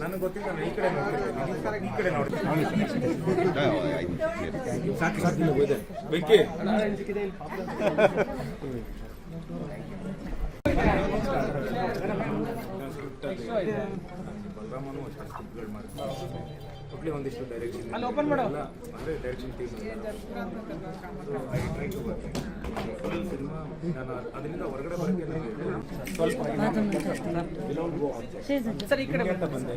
ನನಗೆ ಗೊತ್ತಿಲ್ಲ, ಈ ಕಡೆ ನೋಡ್ತೀನಿ. ಸಾಕು ಬೆಂಕಿ ಬಲರಾಮನು ಸ್ಕಿಪ್ಗಳು ಮಾಡ್ತಾರೆ. ಒಟ್ಲಿ ಒಂದಿಷ್ಟು ಡೈರೆಕ್ಷನ್ ಅಂದರೆ ಡೈರೆಕ್ಷನ್ ಟೀಮ್ ಸಿನಿಮಾ ನಾನು ಅದರಿಂದ ಹೊರಗಡೆ ಬರೋಕ್ಕೆ ಸ್ವಲ್ಪ ಸರ್ ಈ ಕಡೆ ಅಂತ ಬಂದೆ.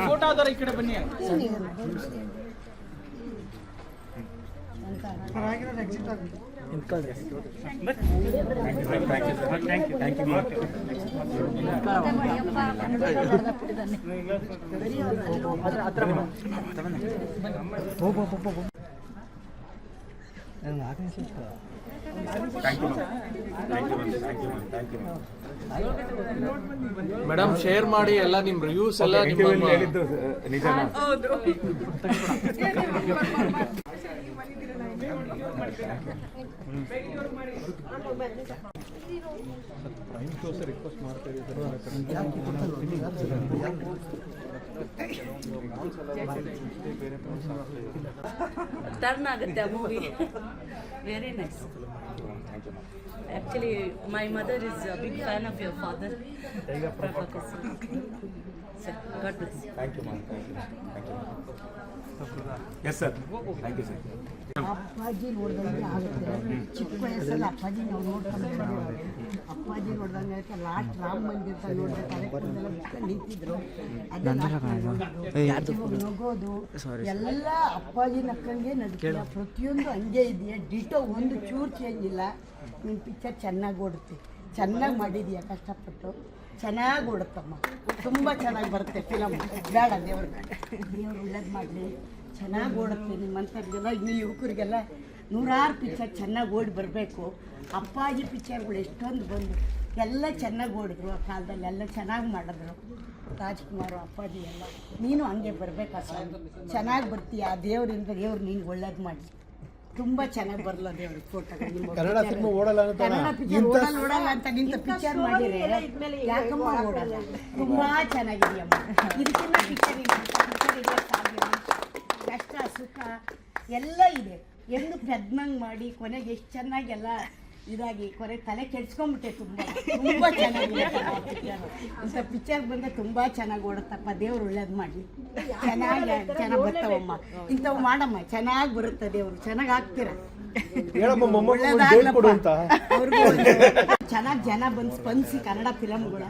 ಫೋಟೋ ಆದರ ಈ ಕಡೆ ಬನ್ನಿ. ಮೇಡಮ್ ಶೇರ್ ಮಾಡಿ ಎಲ್ಲ ನಿಮ್ ರಿವ್ಯೂಸ್ ಎಲ್ಲ ಹೇಳಿದ್ದು ನಿಜನಾ? ರಿಕ್ವೆಸ್ಟ್ ಮಾಡ್ತಾ ಟರ್ನ್ ಆಗುತ್ತೆ ಆ movie. Very nice. Actually, my mother is a big fan of your father, Prabhakar sir. Sir, God bless. Thank you, ma'am. Thank you. Yes, sir. Thank you, sir. ಅಪ್ಪಾಜಿ ನೋಡ್ದಂಗೆ ಆಗುತ್ತೆ. ಚಿಕ್ಕ ವಯಸ್ಸಲ್ಲಿ ಅಪ್ಪಾಜಿ ನಾವು ನೋಡ್ಕೊಂಡು ಅಪ್ಪಾಜಿ ನೋಡ್ದಂಗೆ ಆಗುತ್ತೆ. ಲಾಸ್ಟ್ ರಾಮ ಮಂದಿರ ನೋಡ್ಬೇಕಾದ್ರೆ ನಿಂತಿದ್ರು, ನಗೋದು ಎಲ್ಲ ಅಪ್ಪಾಜಿ ನಕ್ಕಂಗೆ ನಡ್ತೀಯ. ಪ್ರತಿಯೊಂದು ಹಂಗೆ ಇದೆಯಾ, ಡಿಟೋ ಒಂದು ಚೂರು ಚೇಂಜ್ ಇಲ್ಲ. ನಿನ್ನ ಪಿಕ್ಚರ್ ಚೆನ್ನಾಗಿ ಓಡುತ್ತೆ, ಚೆನ್ನಾಗಿ ಮಾಡಿದೀಯ, ಕಷ್ಟಪಟ್ಟು ಚೆನ್ನಾಗಿ ಓಡುತ್ತಮ್ಮ. ತುಂಬ ಚೆನ್ನಾಗಿ ಬರುತ್ತೆ ಫಿಲಮ್. ಬೇಡ ದೇವ್ರು ಒಳ್ಳೇದು ಮಾಡಲಿ, ಚೆನ್ನಾಗಿ ಓಡುತ್ತೆ. ನಿಮ್ಮಂಥವ್ರಿಗೆಲ್ಲ ಇನ್ನು ಯುವಕರಿಗೆಲ್ಲ 100 ಪಿಕ್ಚರ್ ಚೆನ್ನಾಗಿ ಓಡಿ ಬರಬೇಕು. ಅಪ್ಪಾಜಿ ಪಿಕ್ಚರ್ಗಳು ಎಷ್ಟೊಂದು ಬಂದು ಎಲ್ಲ ಚೆನ್ನಾಗಿ ಓಡಿದ್ರು. ಆ ಕಾಲದಲ್ಲಿ ಎಲ್ಲ ಚೆನ್ನಾಗಿ ಮಾಡಿದ್ರು. ರಾಜ್ಕುಮಾರ್ ಅಪ್ಪಾಜಿ ಎಲ್ಲ ನೀನು ಹಂಗೆ ಬರಬೇಕಾ ಸರ್, ಚೆನ್ನಾಗಿ ಬರ್ತೀಯ. ದೇವರಿಂದ ದೇವ್ರು ನೀನು ಒಳ್ಳೇದು ಮಾಡಿ ತುಂಬ ಚೆನ್ನಾಗಿ ಬರಲ್ಲ ದೇವ್ರಿಗೆ. ಫೋಟೋ ಕನ್ನಡ ಪಿಕ್ಚರ್ ಓಡಲ್ಲ ಅಂತ ನಿಂತ ಪಿಕ್ಚರ್ ಮಾಡಿದ್ರೆ ಯಾಕಮ್ಮ ಓಡಲ್ಲ? ತುಂಬ ಚೆನ್ನಾಗಿದೆಯಮ್ಮ. ಇದಕ್ಕಿಂತ ಪಿಕ್ಚರ್ ಕಷ್ಟ ಸುಖ ಎಲ್ಲ ಇದೆ. ಎಂದು ಪೆದ್ನಂಗೆ ಮಾಡಿ ಕೊನೆಗೆ ಎಷ್ಟು ಚೆನ್ನಾಗೆಲ್ಲ ಇದಾಗಿ ಕೊನೆ ತಲೆ ಕೆಡ್ಸ್ಕೊಂಡ್ಬಿಟ್ಟೆ. ತುಂಬ ಚೆನ್ನಾಗಿದೆ ಇಂಥ ಪಿಕ್ಚರ್ ಬಂದರೆ ತುಂಬ ಚೆನ್ನಾಗಿ ಓಡುತ್ತಪ್ಪ. ದೇವ್ರು ಒಳ್ಳೇದು ಮಾಡಲಿ, ಚೆನ್ನಾಗಿ ಬರ್ತಾವಮ್ಮ. ಇಂಥವು ಮಾಡಮ್ಮ, ಚೆನ್ನಾಗಿ ಬರುತ್ತೆ. ದೇವ್ರು ಚೆನ್ನಾಗಿ ಆಗ್ತೀರ, ಒಳ್ಳೇದಾಗ್ಲಪ್ಪ. ಅವ್ರಿಗೂ ಚೆನ್ನಾಗಿ ಜನ ಬಂದು ಸ್ಪಂದಿಸಿ ಕನ್ನಡ ಫಿಲಮ್ಗಳ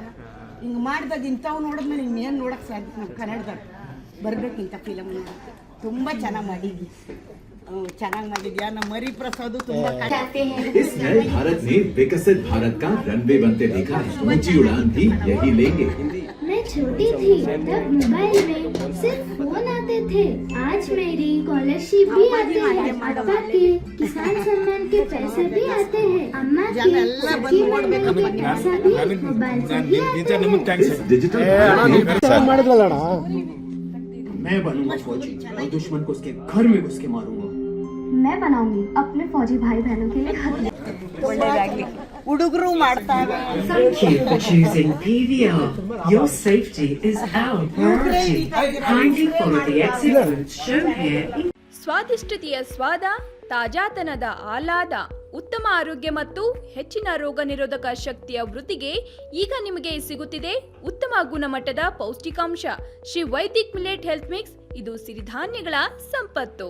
ಹಿಂಗೆ ಮಾಡಿದಾಗ ಇಂಥವು ನೋಡಿದ್ಮೇಲೆ ಇನ್ನೇನು ನೋಡೋಕ್ಕೆ ಸಾಧ್ಯ? ನಮ್ಮ ಕನ್ನಡದಾಗ ಬರಬೇಕು ಇಂಥ ಫಿಲಮ್ ನೋಡೋಕ್ಕೆ. ತುಂಬ ಚೆನ್ನಾಗಿ ಮಾಡಿದ್ವಿ, ಚೆನ್ನಾಗಿ ಮಾಡಿದ್ಯಾ. ನಮ್ಮ ಮರಿ ಪ್ರಸಾದ್ ತುಂಬಾ इस नए भारत में विकसित भारत का रनवे बनते देखा है। ऊंची उड़ान भी यही लेंगे। मैं छोटी थी तब मोबाइल में सिर्फ फोन आते थे। आज मेरी स्कॉलरशिप भी आते हैं, पापा के किसान सम्मान के पैसे भी आते हैं, अम्मा के मोबाइल से भी आते हैं। डिजिटल मैं बनूंगा फौजी और दुश्मन को उसके घर में घुस के मारूंगा। मैं बनाऊंगी अपने फौजी भाई बहनों के लिए खत। ಹುಡುಗರು ಮಾಡ್ತಾರೆ. Thank you for choosing PVR. Your safety is our priority. Kindly follow the exit routes shown here. ಸ್ವಾದಿಷ್ಟತೆಯ ಸ್ವಾದ, ತಾಜಾತನದ ಆಹ್ಲಾದ, ಉತ್ತಮ ಆರೋಗ್ಯ ಮತ್ತು ಹೆಚ್ಚಿನ ರೋಗ ನಿರೋಧಕ ಶಕ್ತಿಯ ವೃದ್ಧಿಗೆ ಈಗ ನಿಮಗೆ ಸಿಗುತ್ತಿದೆ ಉತ್ತಮ ಗುಣಮಟ್ಟದ ಪೌಷ್ಟಿಕಾಂಶ Shri Vaidik millet health mix. ಇದು ಸಿರಿಧಾನ್ಯಗಳ ಸಂಪತ್ತು.